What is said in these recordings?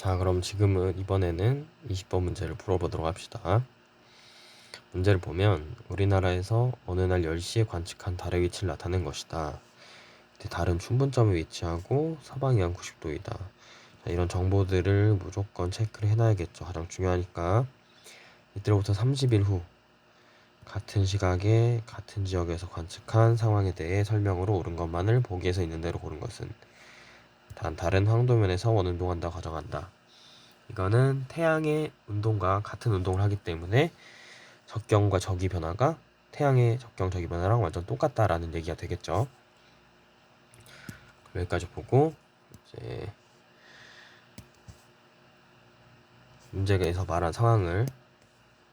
자, 그럼 지금은 이번에는 20번 문제를 풀어보도록 합시다. 문제를 보면 우리나라에서 어느 날 10시에 관측한 달의 위치를 나타낸 것이다. 달은 춘분점에 위치하고 서방이한 90도이다. 자, 이런 정보들을 무조건 체크를 해놔야겠죠. 가장 중요하니까. 이때로부터 30일 후 같은 시각에 같은 지역에서 관측한 상황에 대해 설명으로 옳은 것만을 보기에서 있는 대로 고른 것은 단 다른 황도면에서 원운동한다 가정한다. 이거는 태양의 운동과 같은 운동을 하기 때문에 적경과 적이 변화가 태양의 적경 적이 변화랑 완전 똑같다라는 얘기가 되겠죠. 여기까지 보고 이제 문제에서 말한 상황을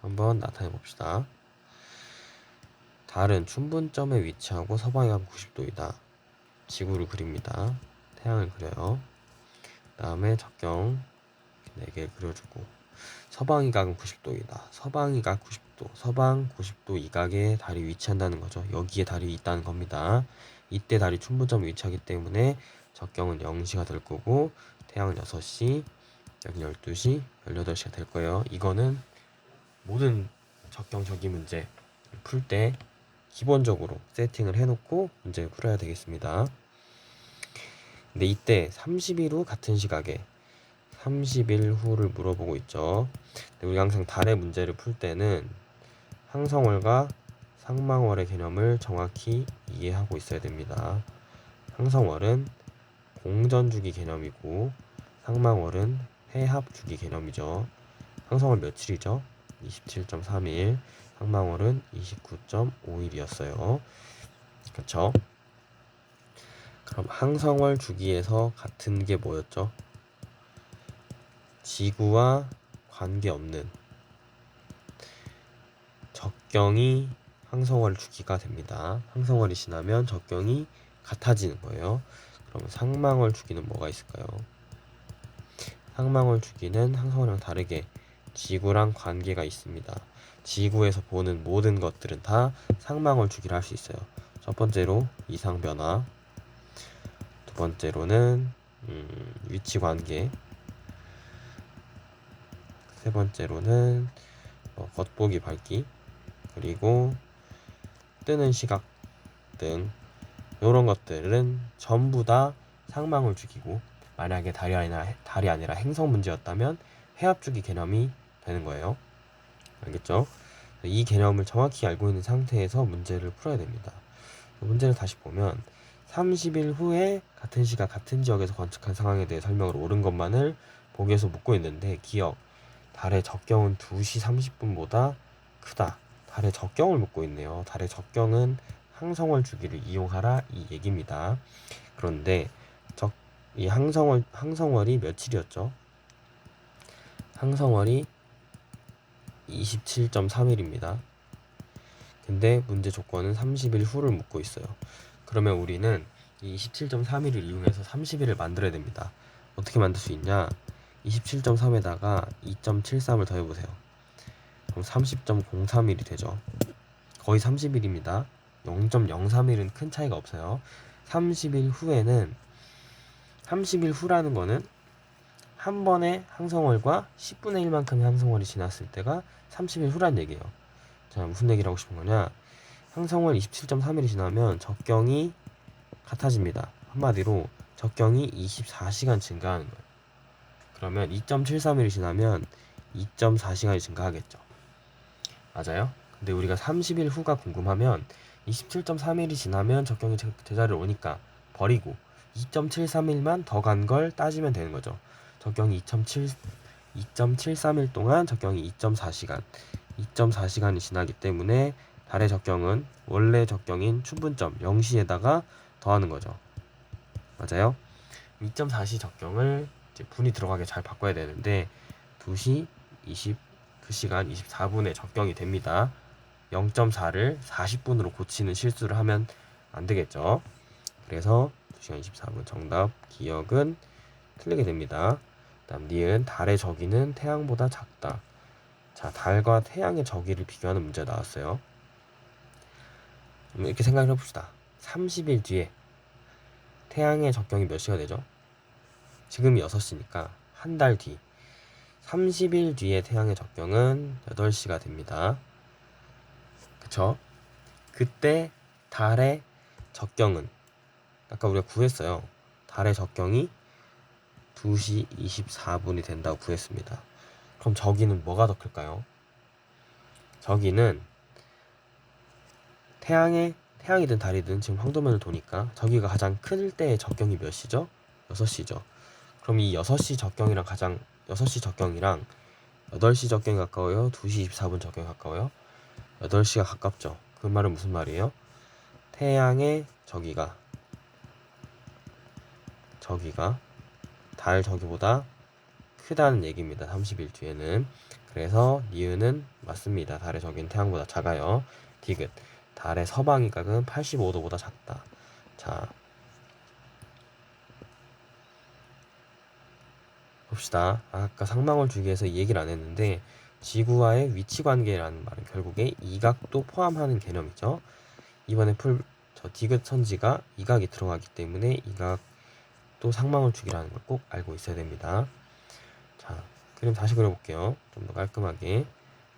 한번 나타내 봅시다. 달은 춘분점에 위치하고 서방향 90도이다. 지구를 그립니다. 태양을 그려요. 그 다음에 적경 4개 그려주고 서방이각은 90도이다. 서방이각 90도, 서방 90도 이각에 달이 위치한다는 거죠. 여기에 달이 있다는 겁니다. 이때 달이 춘분점에 위치하기 때문에 적경은 0시가 될 거고 태양은 6시, 여기 12시, 18시가 될 거예요. 이거는 모든 적경 적이 문제 풀 때 기본적으로 세팅을 해놓고 문제를 풀어야 되겠습니다. 근데 이때 30일 후 같은 시각에 30일 후를 물어보고 있죠. 우리 항상 달의 문제를 풀 때는 항성월과 상망월의 개념을 정확히 이해하고 있어야 됩니다. 항성월은 공전주기 개념이고 상망월은 회합주기 개념이죠. 항성월 며칠이죠? 27.3일, 상망월은 29.5일이었어요. 그렇죠? 그럼 항성월 주기에서 같은 게 뭐였죠? 지구와 관계없는 적경이 항성월 주기가 됩니다. 항성월이 지나면 적경이 같아지는 거예요. 그럼 상망월 주기는 뭐가 있을까요? 상망월 주기는 항성월이랑 다르게 지구랑 관계가 있습니다. 지구에서 보는 모든 것들은 다 상망월 주기를 할 수 있어요. 첫 번째로 이상변화, 두 번째로는 위치관계, 세 번째로는 겉보기 밝기, 그리고 뜨는 시각 등 이런 것들은 전부 다 상망월 주기고 만약에 달이 아니라 행성 문제였다면 회합주기 개념이 되는 거예요. 알겠죠? 이 개념을 정확히 알고 있는 상태에서 문제를 풀어야 됩니다. 문제를 다시 보면 30일 후에 같은 시각 같은 지역에서 관측한 상황에 대해 설명을 옳은 것만을 보기에서 묻고 있는데 기억, 달의 적경은 2시 30분보다 크다. 달의 적경을 묻고 있네요. 달의 적경은 항성월 주기를 이용하라 이 얘기입니다. 그런데 이 항성월이 며칠이었죠? 항성월이 27.3일입니다. 근데 문제 조건은 30일 후를 묻고 있어요. 그러면 우리는 이 27.3일을 이용해서 30일을 만들어야 됩니다. 어떻게 만들 수 있냐? 27.3에다가 2.73을 더해보세요. 그럼 30.03일이 되죠. 거의 30일입니다. 0.03일은 큰 차이가 없어요. 30일 후에는 30일 후라는 거는 한 번에 항성월과 10분의 1만큼의 항성월이 지났을 때가 30일 후란 얘기예요. 자, 무슨 얘기를 하고 싶은 거냐? 항성월 27.3일이 지나면 적경이 같아집니다. 한마디로 적경이 24시간 증가하는 거예요. 그러면 2.73일이 지나면 2.4시간이 증가하겠죠. 맞아요? 근데 우리가 30일 후가 궁금하면 27.3일이 지나면 적경이 제자리를 오니까 버리고 2.73일만 더 간 걸 따지면 되는 거죠. 적경이 2.73일 동안 적경이 2.4시간 2.4시간이 지나기 때문에 달의 적경은 원래 적경인 춘분점 0시에다가 더하는 거죠. 맞아요? 2.4시 적경을 이제 분이 들어가게 잘 바꿔야 되는데 2시 29시간 24분에 적경이 됩니다. 0.4를 40분으로 고치는 실수를 하면 안 되겠죠. 그래서 2시간 24분 정답 기억은 틀리게 됩니다. 다음 니은 달의 저기는 태양보다 작다. 자, 달과 태양의 저기를 비교하는 문제가 나왔어요. 이렇게 생각을 해봅시다. 30일 뒤에 태양의 적경이 몇 시가 되죠? 지금이 6시니까 한 달 뒤 30일 뒤에 태양의 적경은 8시가 됩니다. 그쵸? 그때 달의 적경은 아까 우리가 구했어요. 달의 적경이 2시 24분이 된다고 구했습니다. 그럼 저기는 뭐가 더 클까요? 저기는 태양이든 달이든 지금 황도면을 도니까 저기가 가장 클 때의 적경이 몇 시죠? 6시죠. 그럼 이 6시 적경이랑 8시 적경이 가까워요? 2시 24분 적경이 가까워요? 8시가 가깝죠. 그 말은 무슨 말이에요? 태양의 저기가 달 저기보다 크다는 얘기입니다. 30일 뒤에는. 그래서 니은은 맞습니다. 달의 저기는 태양보다 작아요. 디귿. 달의 서방 이각은 85도보다 작다. 자, 봅시다. 아까 상망월 주기에서 이 얘기를 안 했는데 지구와의 위치 관계라는 말은 결국에 이각도 포함하는 개념이죠. 이번에 저 디귿 선지가 이각이 들어가기 때문에 이각도 상망월 주기라는 걸 꼭 알고 있어야 됩니다. 자, 그림 다시 그려볼게요. 좀 더 깔끔하게.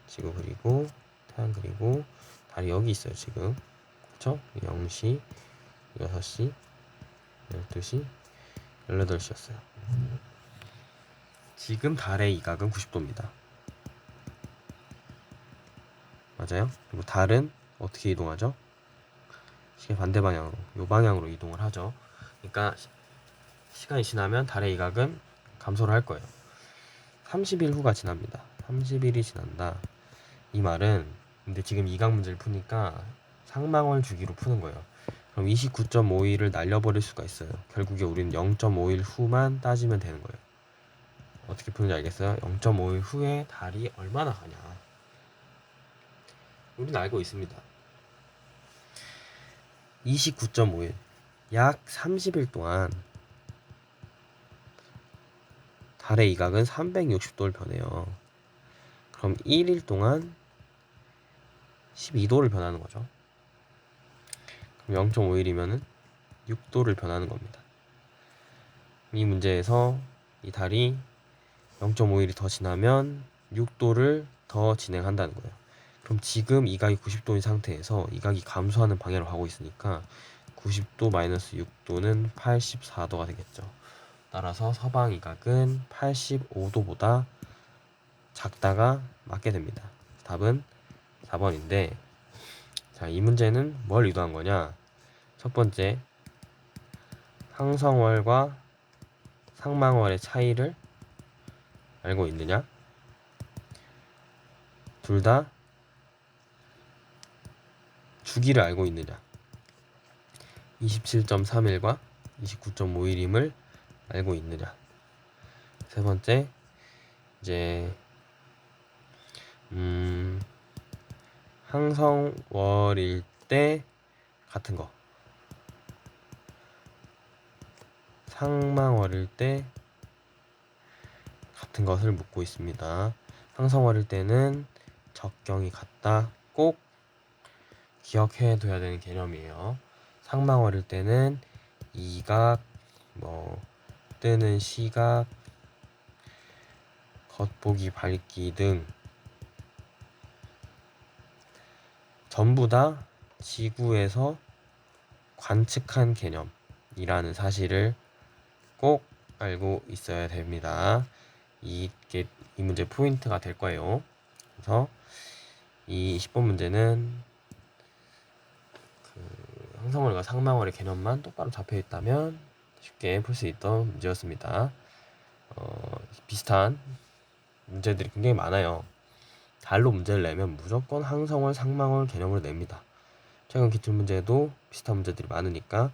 지구 그리고 태양 그리고 달이 여기 있어요. 지금 그쵸? 0시 6시 12시 18시였어요. 지금 달의 이각은 90도입니다. 맞아요? 그리고 달은 어떻게 이동하죠? 시계 반대 방향으로, 요 방향으로 이동을 하죠. 그러니까 시간이 지나면 달의 이각은 감소를 할 거예요. 30일 후가 지납니다. 30일이 지난다. 이 말은 근데 지금 이각 문제를 푸니까 상망월 주기로 푸는 거예요. 그럼 29.5일을 날려버릴 수가 있어요. 결국에 우리는 0.5일 후만 따지면 되는 거예요. 어떻게 푸는지 알겠어요? 0.5일 후에 달이 얼마나 가냐. 우리는 알고 있습니다. 29.5일, 약 30일 동안 달의 이각은 360도를 변해요. 그럼 1일 동안 12도를 변하는 거죠. 그럼 0.5일이면은 6도를 변하는 겁니다. 이 문제에서 이 달이 0.5일이 더 지나면 6도를 더 진행한다는 거예요. 그럼 지금 이각이 90도인 상태에서 이각이 감소하는 방향으로 가고 있으니까 90도 마이너스 6도는 84도가 되겠죠. 따라서 서방 이각은 85도보다 작다가 맞게 됩니다. 답은 4번인데, 자, 이 문제는 뭘 의도한 거냐? 첫 번째, 항성월과 상망월의 차이를 알고 있느냐? 둘 다 주기를 알고 있느냐? 27.3일과 29.5일임을 알고 있느냐? 세 번째, 이제 항성월일 때 같은 거, 상망월일 때 같은 것을 묻고 있습니다. 항성월일 때는 적경이 같다. 꼭 기억해 둬야 되는 개념이에요. 상망월일 때는 이각, 뜨는 시각, 겉보기 밝기 등 전부 다 지구에서 관측한 개념이라는 사실을 꼭 알고 있어야 됩니다. 이 문제 포인트가 될 거예요. 그래서 이 10번 문제는 항성월과 상망월의 개념만 똑바로 잡혀 있다면 쉽게 풀 수 있던 문제였습니다. 비슷한 문제들이 굉장히 많아요. 달로 문제를 내면 무조건 항성월, 상망월 개념으로 냅니다. 최근 기출 문제도 비슷한 문제들이 많으니까